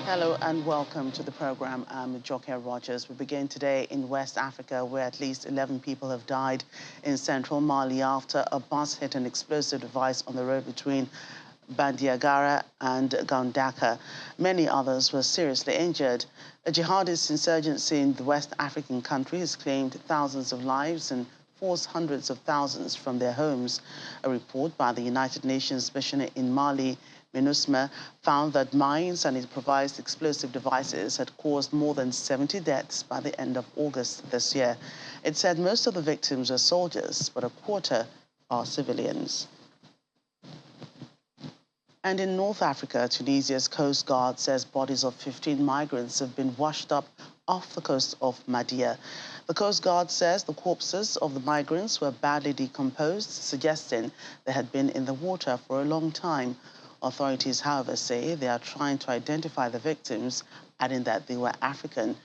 Hello and welcome to the program. I'm Joke Rogers. We begin today in West Africa, where at least 11 people have died in central Mali after a bus hit an explosive device on the road between Bandiagara and Gandaka. Many others were seriously injured. A jihadist insurgency in the West African country has claimed thousands of lives and forced hundreds of thousands from their homes. A report by the United Nations mission in Mali, MINUSMA, found that mines and improvised explosive devices had caused more than 70 deaths by the end of August this year. It said most of the victims were soldiers, but a quarter are civilians. And in North Africa, Tunisia's Coast Guard says bodies of 15 migrants have been washed up off the coast of Mahdia. The Coast Guard says the corpses of the migrants were badly decomposed, suggesting they had been in the water for a long time. Authorities, however, say they are trying to identify the victims, adding that they were African.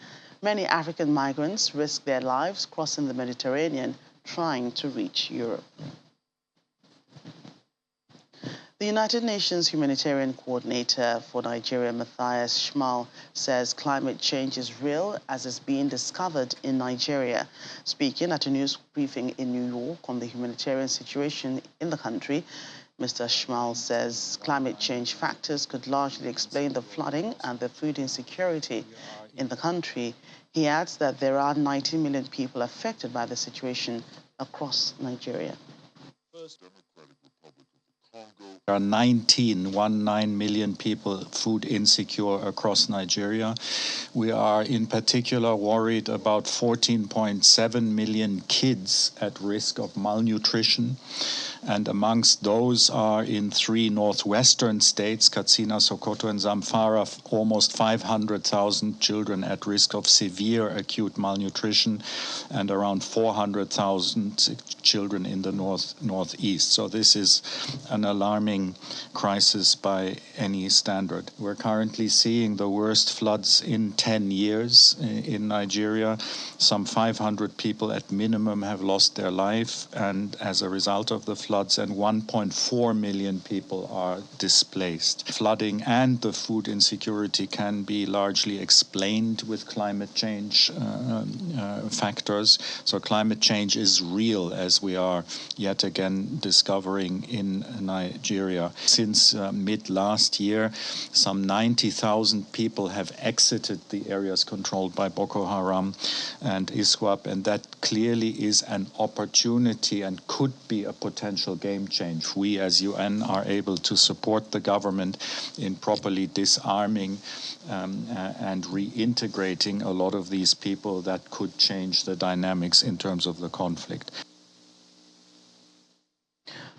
Many African migrants risk their lives crossing the Mediterranean, trying to reach Europe. The United Nations Humanitarian Coordinator for Nigeria, Matthias Schmal, says climate change is real as is being discovered in Nigeria. Speaking at a news briefing in New York on the humanitarian situation in the country, Mr. Schmal says climate change factors could largely explain the flooding and the food insecurity in the country. He adds that there are 90 million people affected by the situation across Nigeria. There are 19 million people food insecure across Nigeria. We are in particular worried about 14.7 million kids at risk of malnutrition. And amongst those are in 3 northwestern states, Katsina, Sokoto, and Zamfara, almost 500,000 children at risk of severe acute malnutrition, and around 400,000 children in the northeast. So this is an alarming crisis by any standard. We're currently seeing the worst floods in 10 years in Nigeria. Some 500 people at minimum have lost their life, and as a result of the floods, and 1.4 million people are displaced. Flooding and the food insecurity can be largely explained with climate change factors. So climate change is real, as we are yet again discovering in Nigeria. Since mid last year, some 90,000 people have exited the areas controlled by Boko Haram and ISWAP, and that clearly is an opportunity and could be a potential game change. We as UN are able to support the government in properly disarming and reintegrating a lot of these people that could change the dynamics in terms of the conflict.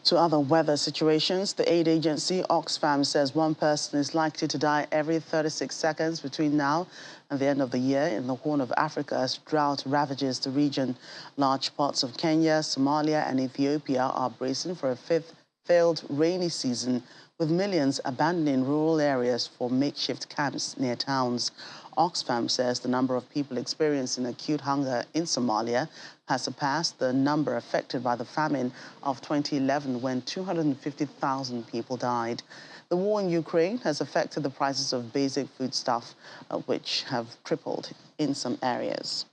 To other weather situations, the aid agency Oxfam says one person is likely to die every 36 seconds between now and the end of the year in the Horn of Africa as drought ravages the region. Large parts of Kenya, Somalia, and Ethiopia are bracing for a fifth failed rainy season, with millions abandoning rural areas for makeshift camps near towns. Oxfam says the number of people experiencing acute hunger in Somalia has surpassed the number affected by the famine of 2011, when 250,000 people died. The war in Ukraine has affected the prices of basic foodstuff, which have tripled in some areas.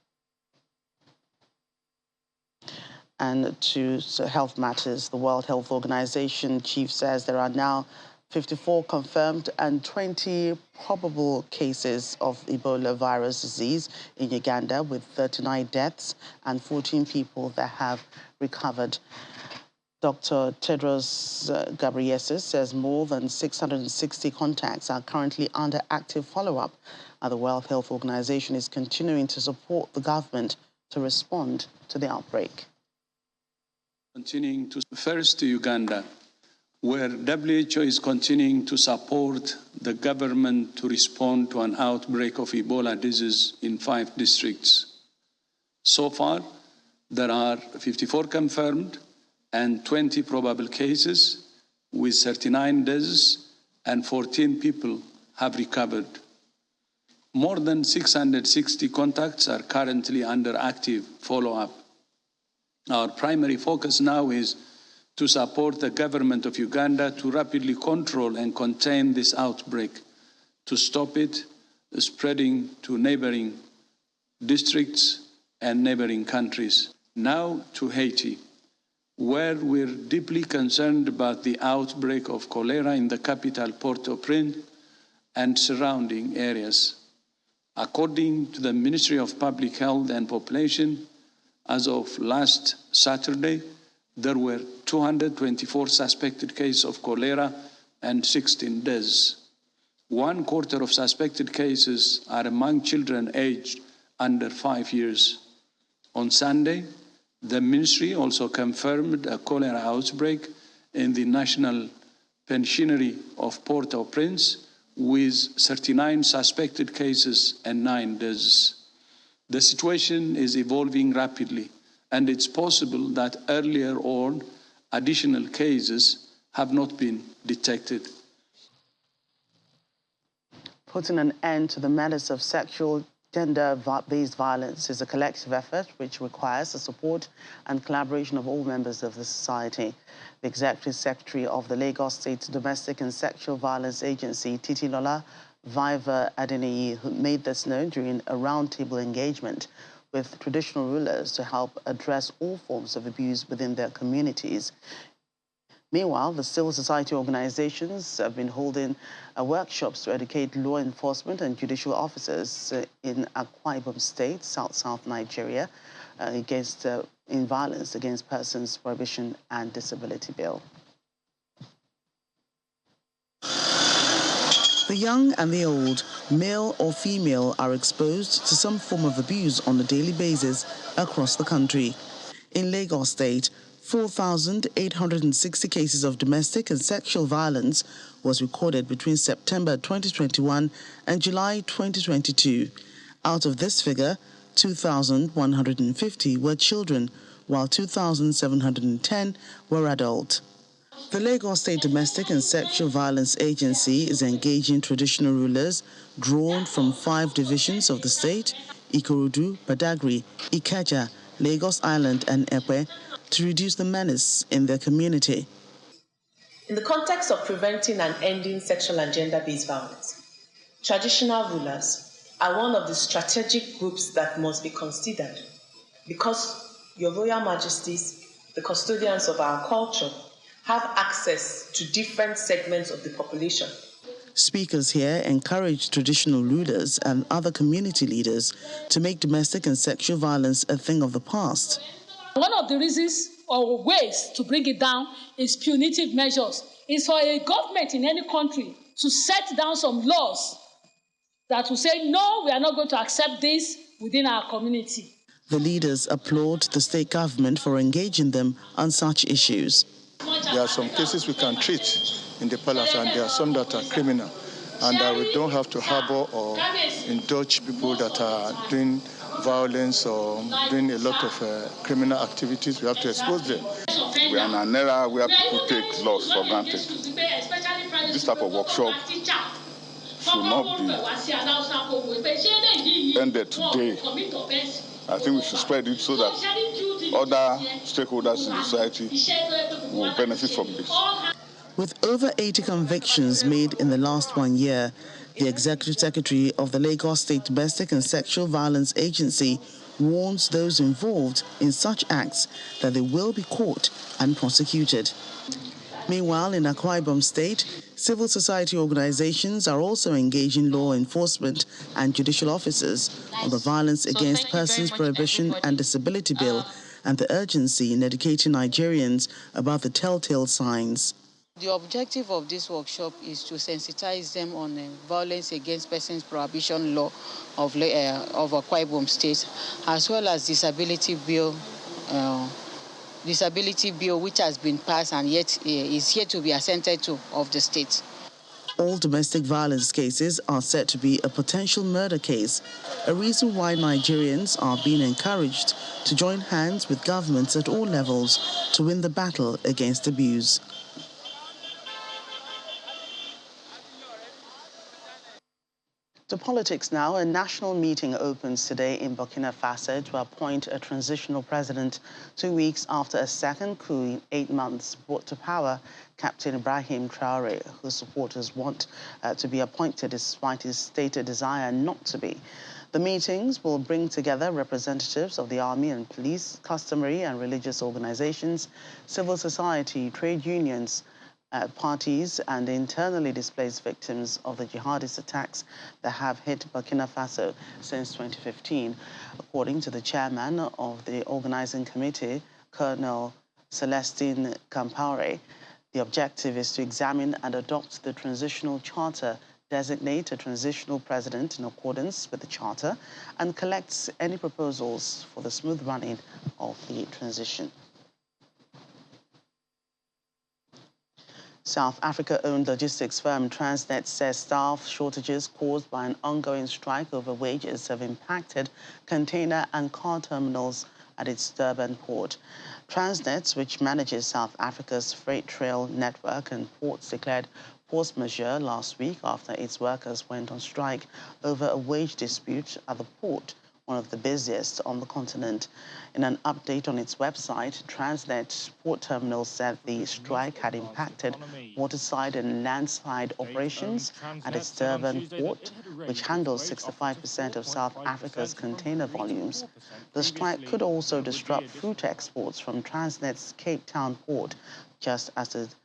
And to health matters, the World Health Organization chief says there are now 54 confirmed and 20 probable cases of Ebola virus disease in Uganda, with 39 deaths and 14 people that have recovered. Dr. Tedros Ghebreyesus says more than 660 contacts are currently under active follow-up, and the World Health Organization is continuing to support the government to respond to the outbreak. Continuing to first to Uganda, where WHO is continuing to support the government to respond to an outbreak of Ebola disease in 5 districts. So far, there are 54 confirmed and 20 probable cases, with 39 deaths and 14 people have recovered. More than 660 contacts are currently under active follow-up. Our primary focus now is to support the government of Uganda to rapidly control and contain this outbreak, to stop it spreading to neighboring districts and neighboring countries. Now to Haiti, where we're deeply concerned about the outbreak of cholera in the capital, Port-au-Prince, and surrounding areas. According to the Ministry of Public Health and Population, as of last Saturday, there were 224 suspected cases of cholera and 16 deaths. 1/4 of suspected cases are among children aged under 5 years. On Sunday, the ministry also confirmed a cholera outbreak in the National Penitentiary of Port-au-Prince with 39 suspected cases and 9 deaths. The situation is evolving rapidly, and it's possible that earlier on additional cases have not been detected. Putting an end to the menace of sexual gender-based violence is a collective effort which requires the support and collaboration of all members of the society. The Executive Secretary of the Lagos State Domestic and Sexual Violence Agency, Titilola Viva Adeniyi, made this known during a roundtable engagement with traditional rulers to help address all forms of abuse within their communities. Meanwhile, the civil society organizations have been holding workshops to educate law enforcement and judicial officers in Akwa Ibom State, South Nigeria, in violence against persons, prohibition and disability bill. The young and the old, male or female, are exposed to some form of abuse on a daily basis across the country. In Lagos State, 4,860 cases of domestic and sexual violence was recorded between September 2021 and July 2022. Out of this figure, 2,150 were children, while 2,710 were adult. The Lagos State Domestic and Sexual Violence Agency is engaging traditional rulers drawn from 5 divisions of the state, Ikorodu, Badagry, Ikeja, Lagos Island and Epe, to reduce the menace in their community. In the context of preventing and ending sexual and gender-based violence, traditional rulers are one of the strategic groups that must be considered because Your Royal Majesties, the custodians of our culture, have access to different segments of the population. Speakers here encouraged traditional rulers and other community leaders to make domestic and sexual violence a thing of the past. One of the reasons or ways to bring it down is punitive measures. It's for a government in any country to set down some laws that will say, no, we are not going to accept this within our community. The leaders applaud the state government for engaging them on such issues. There are some cases we can treat in the palace, and there are some that are criminal, and we don't have to harbor or indulge people that are doing violence or doing a lot of criminal activities. We have to expose them. We are in an era where people take laws for granted. This type of workshop should not be ended today. I think we should spread it so that other stakeholders in society will benefit from this. With over 80 convictions made in the last 1 year, the Executive Secretary of the Lagos State Domestic and Sexual Violence Agency warns those involved in such acts that they will be caught and prosecuted. Meanwhile, in Akwa Ibom State, civil society organizations are also engaging law enforcement and judicial officers on the Violence Against Persons Prohibition and Disability Bill and the urgency in educating Nigerians about the telltale signs. The objective of this workshop is to sensitize them on the Violence Against Persons Prohibition Law of Akwa Ibom State, as well as Disability Bill, which has been passed and yet is yet to be assented to of the state. All domestic violence cases are said to be a potential murder case, a reason why Nigerians are being encouraged to join hands with governments at all levels to win the battle against abuse. To politics now, a national meeting opens today in Burkina Faso to appoint a transitional president 2 weeks after a second coup in 8 months brought to power Captain Ibrahim Traoré, whose supporters want to be appointed despite his stated desire not to be. The meetings will bring together representatives of the army and police, customary and religious organizations, civil society, trade unions, parties and internally displaced victims of the jihadist attacks that have hit Burkina Faso since 2015. According to the chairman of the organizing committee, Colonel Celestine Campaure, the objective is to examine and adopt the transitional charter, designate a transitional president in accordance with the charter, and collect any proposals for the smooth running of the transition. South Africa-owned logistics firm Transnet says staff shortages caused by an ongoing strike over wages have impacted container and car terminals at its Durban port. Transnet, which manages South Africa's freight rail network and ports, declared force majeure last week after its workers went on strike over a wage dispute at the port, one of the busiest on the continent. In an update on its website, Transnet Port Terminal said the strike had impacted waterside and landside operations at its Durban port, which handles 65% of South Africa's container volumes. The strike could also disrupt fruit exports from Transnet's Cape Town port just as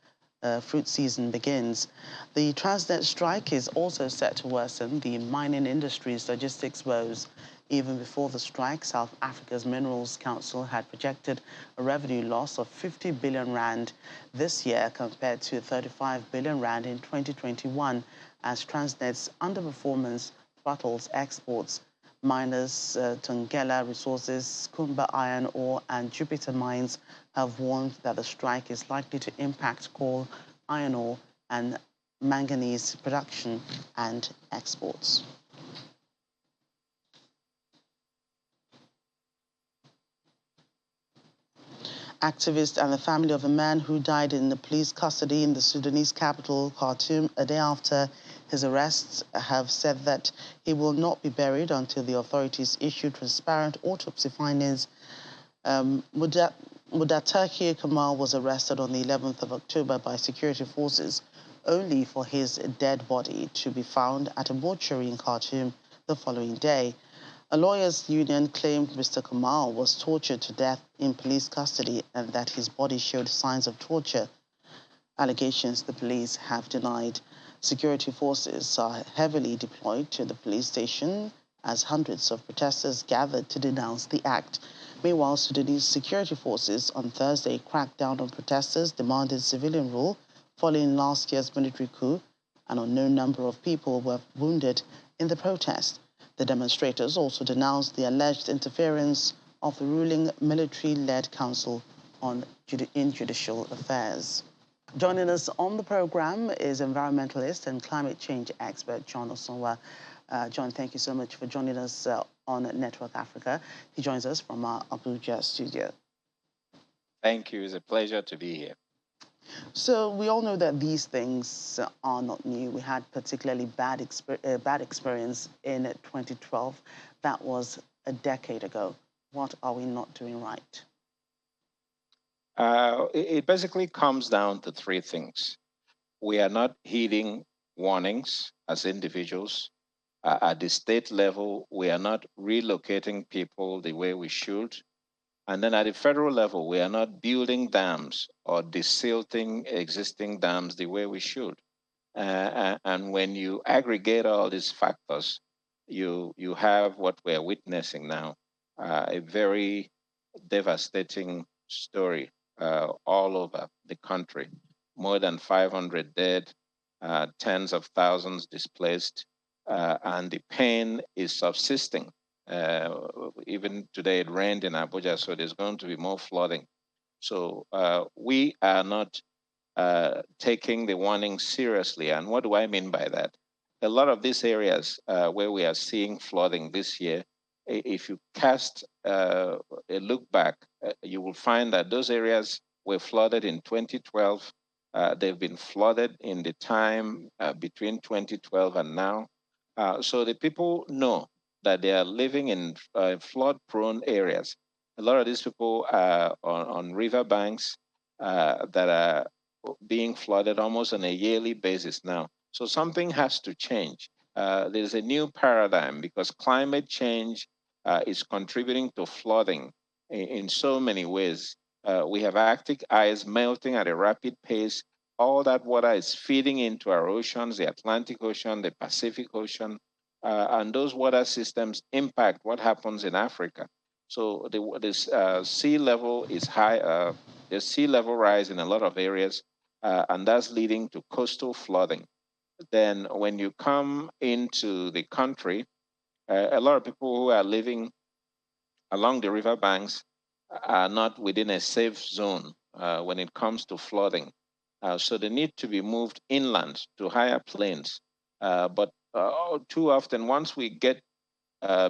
the fruit season begins. The Transnet strike is also set to worsen the mining industry's logistics woes. Even before the strike, South Africa's Minerals Council had projected a revenue loss of 50 billion rand this year compared to 35 billion rand in 2021 as Transnet's underperformance throttles exports. Miners Tungela Resources, Kumba Iron Ore and Jupiter Mines have warned that the strike is likely to impact coal, iron ore and manganese production and exports. Activists and the family of a man who died in the police custody in the Sudanese capital, Khartoum, a day after his arrest, have said that he will not be buried until the authorities issue transparent autopsy findings. Mudatakir Kamal was arrested on the 11th of October by security forces, only for his dead body to be found at a mortuary in Khartoum the following day. A lawyers' union claimed Mr. Kamal was tortured to death in police custody and that his body showed signs of torture. Allegations the police have denied. Security forces are heavily deployed to the police station as hundreds of protesters gathered to denounce the act. Meanwhile, Sudanese security forces on Thursday cracked down on protesters demanding civilian rule following last year's military coup. An unknown number of people were wounded in the protest. The demonstrators also denounced the alleged interference of the ruling military-led council in judicial affairs. Joining us on the program is environmentalist and climate change expert John Osonwa. John, thank you so much for joining us on Network Africa. He joins us from our Abuja studio. Thank you. It's a pleasure to be here. So we all know that these things are not new. We had particularly bad experience in 2012. That was a decade ago. What are we not doing right? It basically comes down to three things. We are not heeding warnings as individuals. At the state level, we are not relocating people the way we should. And then at the federal level, we are not building dams or desilting existing dams the way we should. And when you aggregate all these factors, you have what we're witnessing now, a very devastating story all over the country. More than 500 dead, tens of thousands displaced, and the pain is subsisting. Even today it rained in Abuja, so there's going to be more flooding. So we are not taking the warning seriously. And what do I mean by that? A lot of these areas where we are seeing flooding this year, if you cast a look back, you will find that those areas were flooded in 2012. They've been flooded in the time between 2012 and now. So the people know that they are living in flood-prone areas. A lot of these people are on riverbanks that are being flooded almost on a yearly basis now. So something has to change. There's a new paradigm because climate change is contributing to flooding in so many ways. We have Arctic ice melting at a rapid pace. All that water is feeding into our oceans, the Atlantic Ocean, the Pacific Ocean, and those water systems impact what happens in Africa. So this sea level is high. There's sea level rise in a lot of areas, and that's leading to coastal flooding. Then, when you come into the country, a lot of people who are living along the riverbanks are not within a safe zone when it comes to flooding. So they need to be moved inland to higher plains. But too often, once we get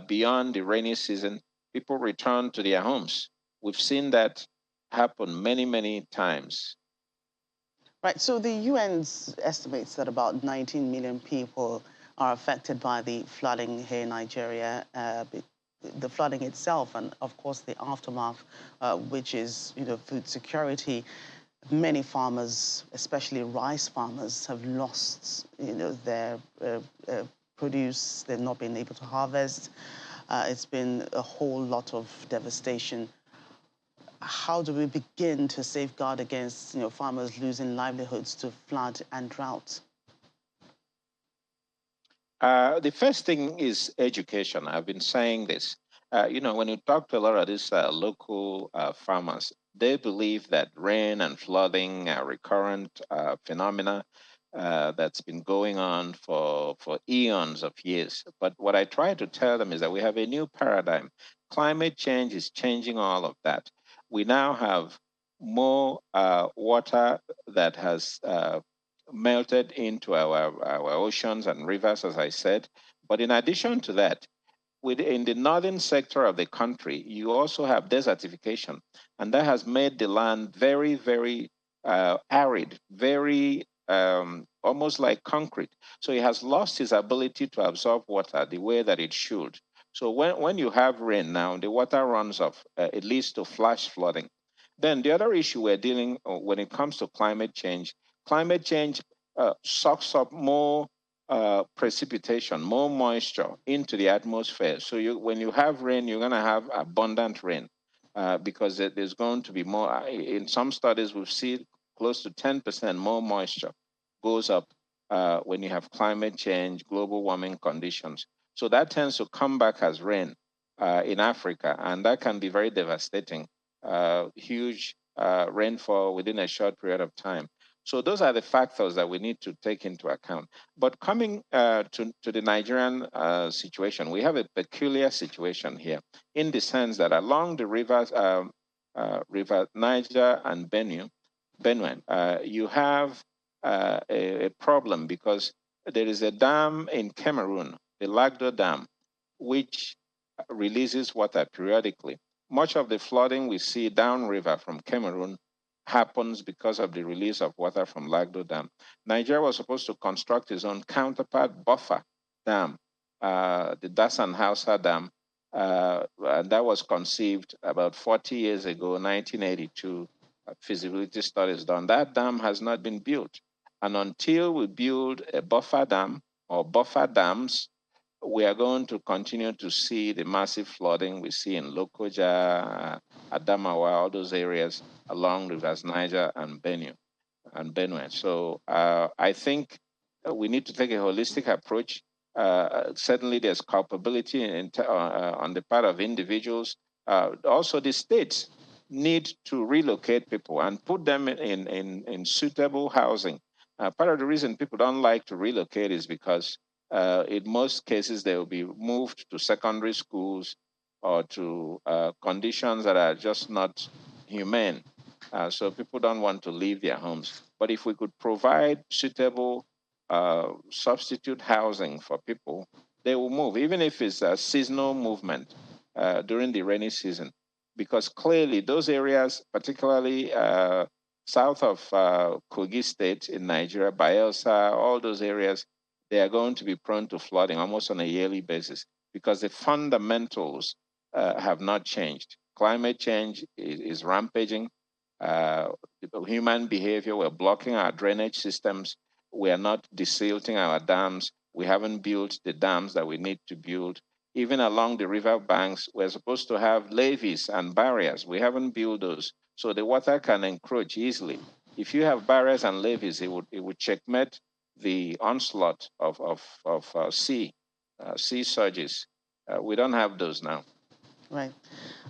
beyond the rainy season, people return to their homes. We've seen that happen many, many times. Right, so the UN's estimates that about 19 million people are affected by the flooding here in Nigeria. The flooding itself and, of course, the aftermath, which is, food security. Many farmers, especially rice farmers, have lost, their produce. They've not been able to harvest. It's been a whole lot of devastation. How do we begin to safeguard against, farmers losing livelihoods to flood and drought? The first thing is education. I've been saying this. When you talk to a lot of these local farmers, they believe that rain and flooding are recurrent phenomena that's been going on for eons of years. But what I try to tell them is that we have a new paradigm. Climate change is changing all of that. We now have more water that has melted into our oceans and rivers, as I said. But in addition to that, within the northern sector of the country, you also have desertification, and that has made the land very, very arid, very almost like concrete. So it has lost its ability to absorb water the way that it should. So when you have rain now, the water runs off. It leads to flash flooding. Then the other issue we're dealing when it comes to climate change sucks up more precipitation, more moisture into the atmosphere. So when you have rain, you're going to have abundant rain because there's going to be more. In some studies, we've seen close to 10% more moisture goes up when you have climate change, global warming conditions. So that tends to come back as rain in Africa, and that can be very devastating. Huge rainfall within a short period of time. So those are the factors that we need to take into account. But coming to the Nigerian situation, we have a peculiar situation here in the sense that along the rivers, River Niger and Benue, you have a problem because there is a dam in Cameroon, the Lagdo Dam, which releases water periodically. Much of the flooding we see downriver from Cameroon happens because of the release of water from Lagdo Dam. Nigeria was supposed to construct its own counterpart buffer dam, the Dasan Hausa Dam, and that was conceived about 40 years ago, 1982. Feasibility studies done. That dam has not been built. And until we build a buffer dam or buffer dams, we are going to continue to see the massive flooding we see in Lokoja, Adamawa, all those areas along rivers Niger and Benue. So I think we need to take a holistic approach. Certainly, there's culpability on the part of individuals. Also, the states need to relocate people and put them in suitable housing. Part of the reason people don't like to relocate is because in most cases, they will be moved to secondary schools or to conditions that are just not humane. So people don't want to leave their homes. But if we could provide suitable substitute housing for people, they will move, even if it's a seasonal movement during the rainy season. Because clearly those areas, particularly south of Kogi State in Nigeria, Bayelsa, all those areas, they are going to be prone to flooding almost on a yearly basis because the fundamentals have not changed. Climate change is rampaging. Human behavior, we're blocking our drainage systems. We are not desilting our dams. We haven't built the dams that we need to build. Even along the river banks, we're supposed to have levees and barriers. We haven't built those. So the water can encroach easily. If you have barriers and levees, it would checkmate the onslaught of sea surges. We don't have those now. Right.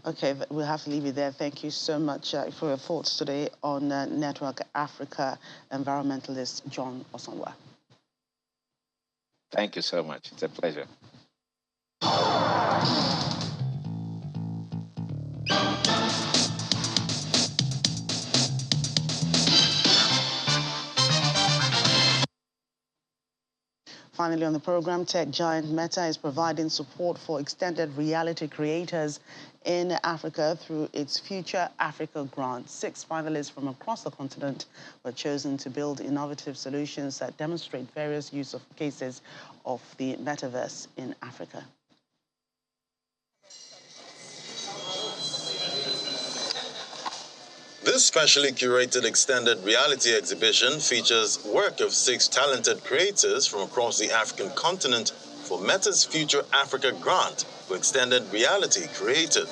Okay, we'll have to leave it there. Thank you so much for your thoughts today on Network Africa environmentalist John Osonwa. Thank you so much. It's a pleasure. Finally on the program, tech giant Meta is providing support for extended reality creators in Africa through its Future Africa grant. 6 finalists from across the continent were chosen to build innovative solutions that demonstrate various use cases of the metaverse in Africa. This specially curated extended reality exhibition features work of 6 talented creators from across the African continent for Meta's Future Africa grant for extended reality creators.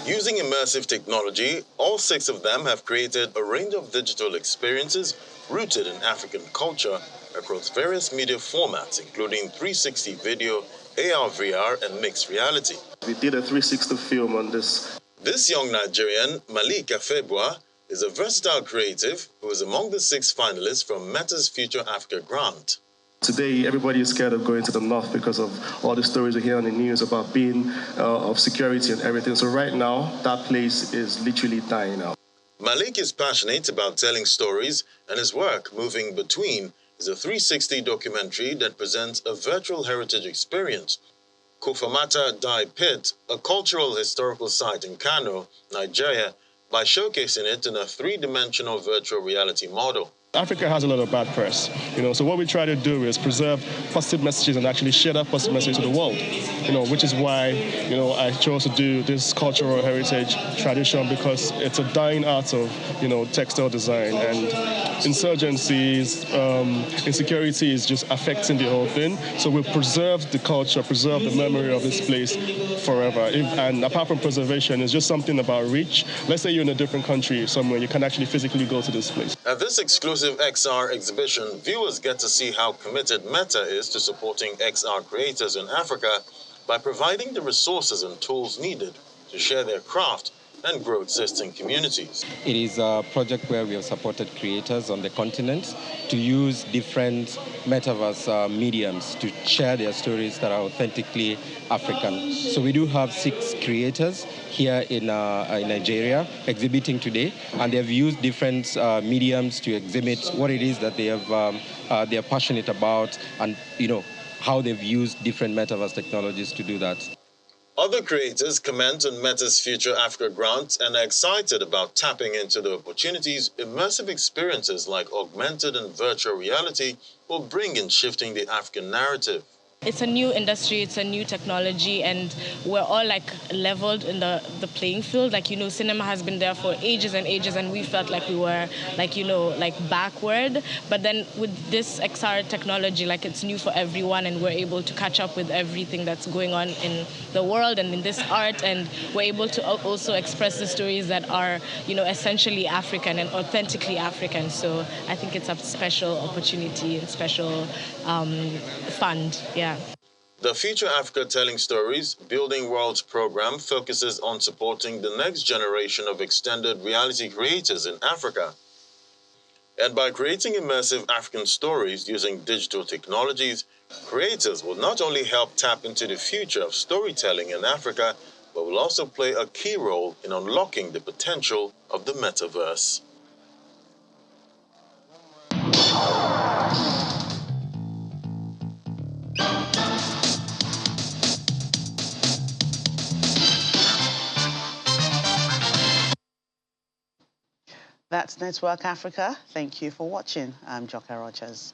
Using immersive technology, all 6 of them have created a range of digital experiences rooted in African culture across various media formats, including 360 video, AR, VR, and mixed reality. We did a 360 film on this. This young Nigerian, Malik Afebwa, is a versatile creative who is among the 6 finalists from Meta's Future Africa grant. Today, everybody is scared of going to the north because of all the stories we hear on the news about being of security and everything. So right now, that place is literally dying out. Malik is passionate about telling stories, and his work, Moving Between, is a 360 documentary that presents a virtual heritage experience. Kofamata Dai Pit, a cultural historical site in Kano, Nigeria, by showcasing it in a 3-dimensional virtual reality model. Africa has a lot of bad press, so what we try to do is preserve positive messages and actually share that positive message to the world, which is why, I chose to do this cultural heritage tradition because it's a dying art of, textile design, and insurgencies, insecurity is just affecting the whole thing. So we preserve the culture, preserve the memory of this place forever. And apart from preservation, it's just something about reach. Let's say you're in a different country somewhere, you can actually physically go to this place. At this exclusive XR exhibition, viewers get to see how committed Meta is to supporting XR creators in Africa by providing the resources and tools needed to share their craft and grow existing communities. It is a project where we have supported creators on the continent to use different metaverse mediums to share their stories that are authentically African. So we do have 6 creators here in Nigeria exhibiting today, and they've used different mediums to exhibit what it is that they are passionate about, and how they've used different metaverse technologies to do that. Other creators comment on Meta's Future Africa grant and are excited about tapping into the opportunities immersive experiences like augmented and virtual reality will bring in shifting the African narrative. It's a new industry, it's a new technology, and we're all leveled in the playing field. Cinema has been there for ages and ages, and we felt like we were backward. But then with this XR technology, it's new for everyone, and we're able to catch up with everything that's going on in the world and in this art, and we're able to also express the stories that are, essentially African and authentically African. So I think it's a special opportunity and special fund, yeah. The Future Africa Telling Stories, Building Worlds program focuses on supporting the next generation of extended reality creators in Africa. And by creating immersive African stories using digital technologies, creators will not only help tap into the future of storytelling in Africa, but will also play a key role in unlocking the potential of the metaverse. That's Network Africa. Thank you for watching. I'm Joke Rogers.